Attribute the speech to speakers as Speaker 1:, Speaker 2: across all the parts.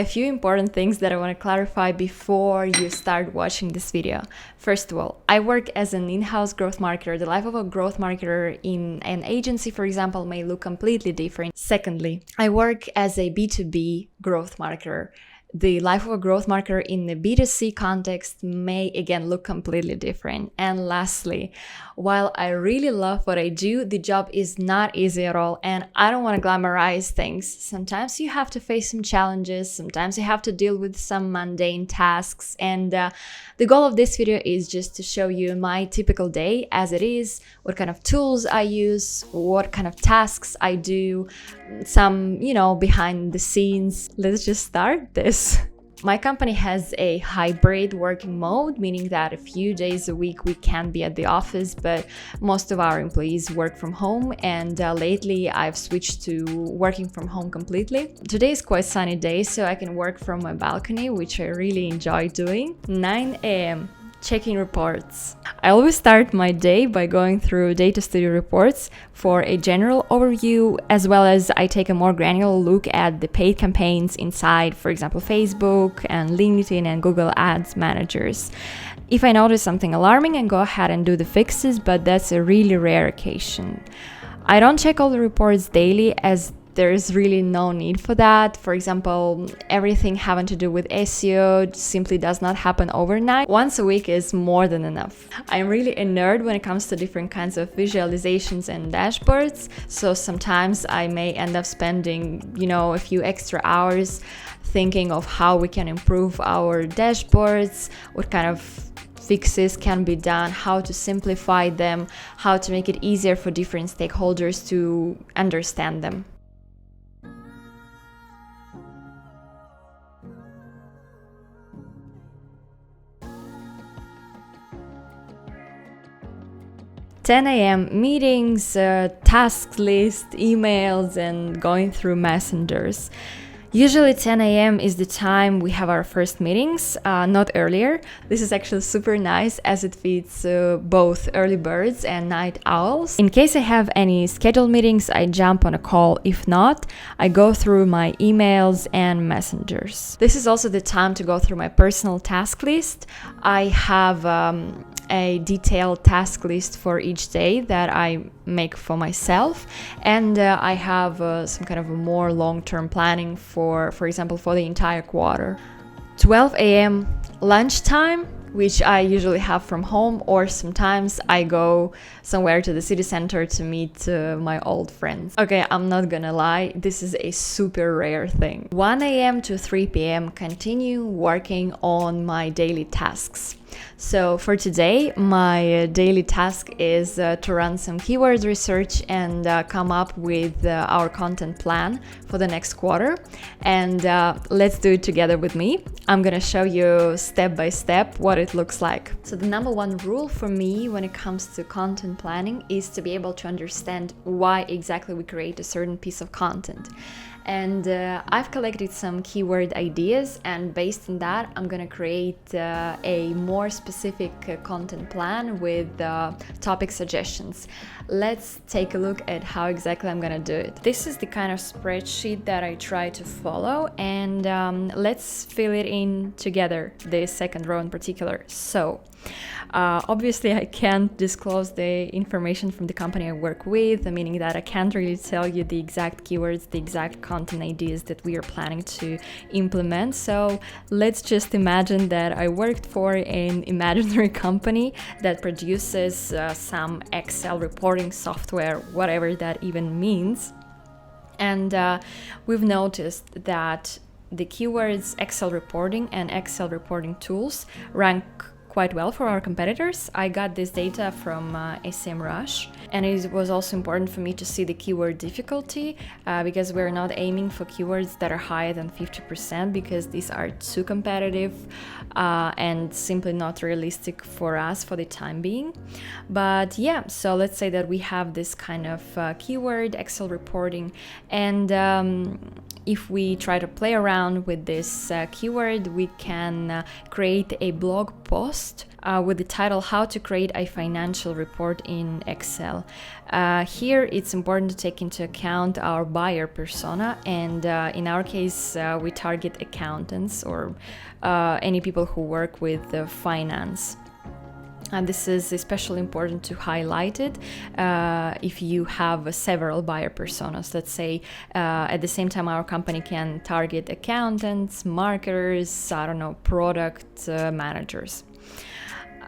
Speaker 1: A few important things that I want to clarify before you start watching this video. First of all, I work as an in-house growth marketer. The life of a growth marketer in an agency, for example, may look completely different. Secondly, I work as a B2B growth marketer. The life of a growth marketer in the B2C context may again look completely different. And lastly, while I really love what I do, the job is not easy at all, and I don't want to glamorize things. Sometimes you have to face some challenges, sometimes you have to deal with some mundane tasks, and the goal of this video is just to show you my typical day as it is, what kind of tools I use, what kind of tasks I do, some, behind the scenes. Let's just start this. My company has a hybrid working mode, meaning that a few days a week we can be at the office, but most of our employees work from home, and lately I've switched to working from home completely. Today is quite sunny day, so I can work from my balcony, which I really enjoy doing. 9 a.m. Checking reports. I always start my day by going through Data Studio reports for a general overview, as well as I take a more granular look at the paid campaigns inside, for example, Facebook and LinkedIn and Google Ads managers. If I notice something alarming, I go ahead and do the fixes, but that's a really rare occasion. I don't check all the reports daily, as there's really no need for that. For example, everything having to do with SEO simply does not happen overnight. Once a week is more than enough. I'm really a nerd when it comes to different kinds of visualizations and dashboards, so sometimes I may end up spending, a few extra hours thinking of how we can improve our dashboards, what kind of fixes can be done, how to simplify them, how to make it easier for different stakeholders to understand them. "10 a.m. meetings, task list, emails, and going through messengers. Usually 10 a.m. is the time we have our first meetings, not earlier. This is actually super nice as it fits both early birds and night owls. In case I have any scheduled meetings, I jump on a call. If not, I go through my emails and messengers. This is also the time to go through my personal task list. I have a detailed task list for each day that I make for myself, and I have some kind of a more long-term planning for example, for the entire quarter. 12 a.m. lunchtime, which I usually have from home, or sometimes I go somewhere to the city center to meet my old friends. Okay, I'm not gonna lie, this is a super rare thing. 1 a.m. to 3 p.m. continue working on my daily tasks. So for today, my daily task is to run some keyword research and come up with our content plan for the next quarter. And let's do it together with me. I'm gonna show you step by step what it looks like. So the number one rule for me when it comes to content planning is to be able to understand why exactly we create a certain piece of content. And I've collected some keyword ideas, and based on that I'm gonna create a more specific content plan with topic suggestions. Let's take a look at how exactly I'm gonna do it. This is the kind of spreadsheet that I try to follow, and let's fill it in together, the second row in particular. So obviously I can't disclose the information from the company I work with, meaning that I can't really tell you the exact keywords, the exact content ideas that we are planning to implement. So let's just imagine that I worked for an imaginary company that produces some Excel reporting software, whatever that even means. And we've noticed that the keywords Excel reporting and Excel reporting tools rank quite well for our competitors. I got this data from SEMrush, and it was also important for me to see the keyword difficulty because we're not aiming for keywords that are higher than 50%, because these are too competitive and simply not realistic for us for the time being. But yeah, so let's say that we have this kind of keyword Excel reporting, and If we try to play around with this keyword, we can create a blog post with the title "How to Create a Financial Report in Excel." Here it's important to take into account our buyer persona, and in our case we target accountants or any people who work with finance. And this is especially important to highlight it if you have several buyer personas. Let's say at the same time our company can target accountants, marketers, product managers.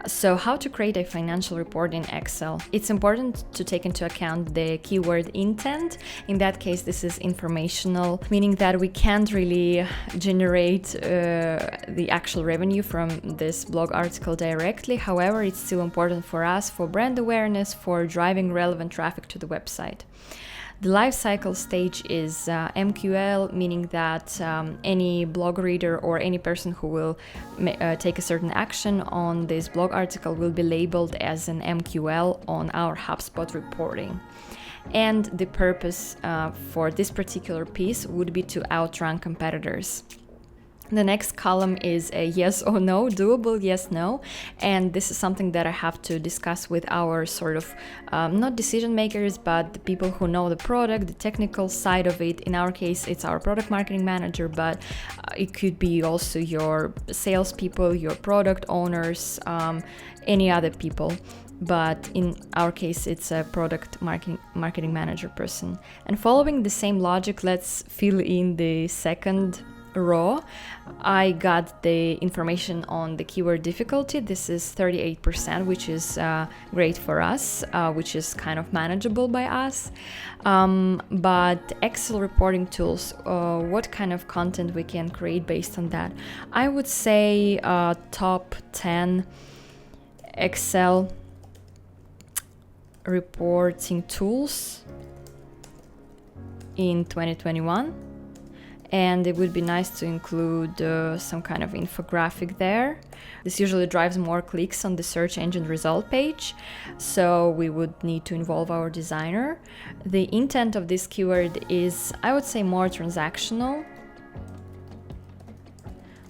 Speaker 1: So how to create a financial report in Excel? It's important to take into account the keyword intent. In that case, this is informational, meaning that we can't really generate the actual revenue from this blog article directly. However, it's still important for us for brand awareness, for driving relevant traffic to the website. The life cycle stage is MQL, meaning that any blog reader or any person who will take a certain action on this blog article will be labeled as an MQL on our HubSpot reporting. And the purpose for this particular piece would be to outrank competitors. The next column is a yes or no, doable yes, no. And this is something that I have to discuss with our sort of, not decision makers, but the people who know the product, the technical side of it. In our case, it's our product marketing manager, but it could be also your salespeople, your product owners, any other people. But in our case, it's a product marketing manager person. And following the same logic, let's fill in the second row. I got the information on the keyword difficulty. This is 38%, which is great for us, which is kind of manageable by us. But Excel reporting tools, what kind of content we can create based on that? I would say top 10 Excel reporting tools in 2021. And it would be nice to include some kind of infographic there. This usually drives more clicks on the search engine result page, so we would need to involve our designer. The intent of this keyword is, I would say, more transactional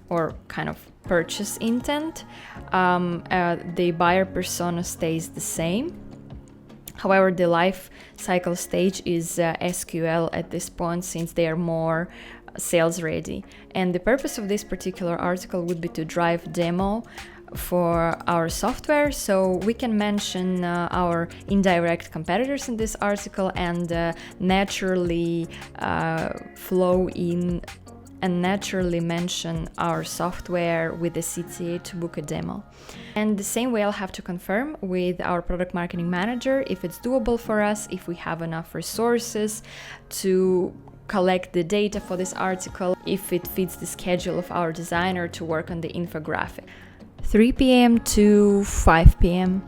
Speaker 1: or kind of purchase intent. The buyer persona stays the same. However, the life cycle stage is SQL at this point, since they are more sales ready. And the purpose of this particular article would be to drive demo for our software, so we can mention our indirect competitors in this article and naturally flow in and naturally mention our software with the CTA to book a demo. And the same way I'll have to confirm with our product marketing manager if it's doable for us, if we have enough resources to collect the data for this article, if it fits the schedule of our designer to work on the infographic. 3 p.m. to 5 p.m.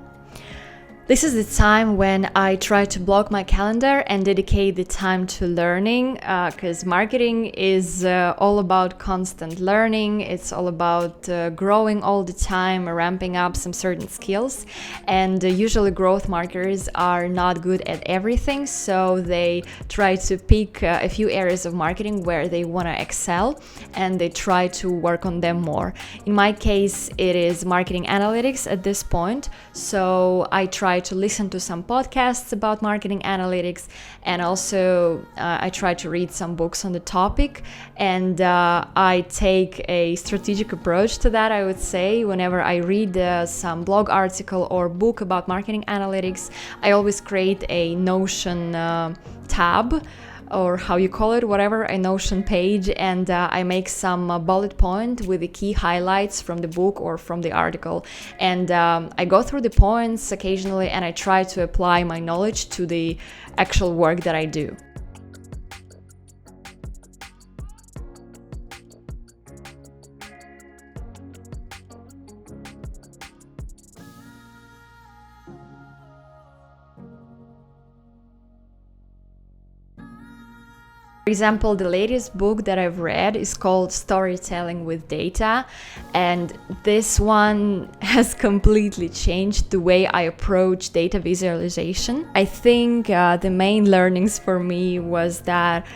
Speaker 1: This is the time when I try to block my calendar and dedicate the time to learning, because marketing is all about constant learning. It's all about growing all the time, ramping up some certain skills. And usually growth marketers are not good at everything, so they try to pick a few areas of marketing where they want to excel, and they try to work on them more. In my case, it is marketing analytics at this point, so I try to listen to some podcasts about marketing analytics, and also I try to read some books on the topic, and I take a strategic approach to that. I would say whenever I read some blog article or book about marketing analytics, I always create a Notion tab, or how you call it, whatever, a Notion page, and I make some bullet point with the key highlights from the book or from the article. And I go through the points occasionally, and I try to apply my knowledge to the actual work that I do. For example, the latest book that I've read is called Storytelling with Data, and this one has completely changed the way I approach data visualization. I think the main learnings for me was that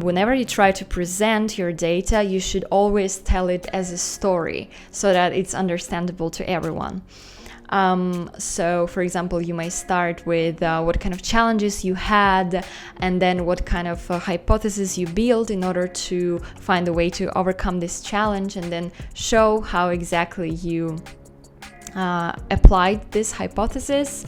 Speaker 1: whenever you try to present your data, you should always tell it as a story so that it's understandable to everyone. So, for example, you may start with what kind of challenges you had, and then what kind of hypothesis you built in order to find a way to overcome this challenge, and then show how exactly you applied this hypothesis,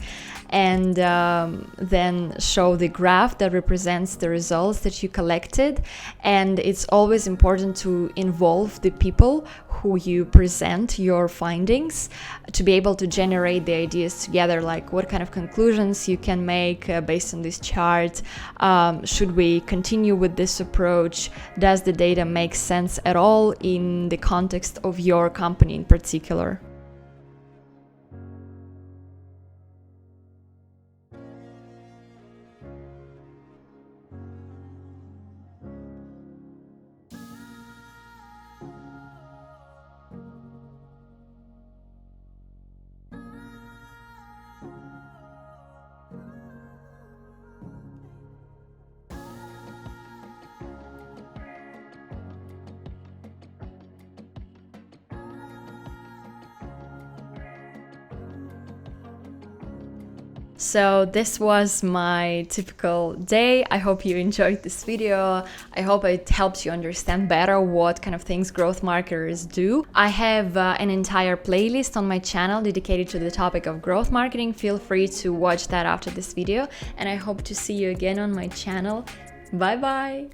Speaker 1: and then show the graph that represents the results that you collected. And it's always important to involve the people who you present your findings to be able to generate the ideas together, like what kind of conclusions you can make based on this chart. Should we continue with this approach? Does the data make sense at all in the context of your company in particular? So this was my typical day. I hope you enjoyed this video. I hope it helps you understand better what kind of things growth marketers do. I have an entire playlist on my channel dedicated to the topic of growth marketing. Feel free to watch that after this video, and I hope to see you again on my channel. Bye bye!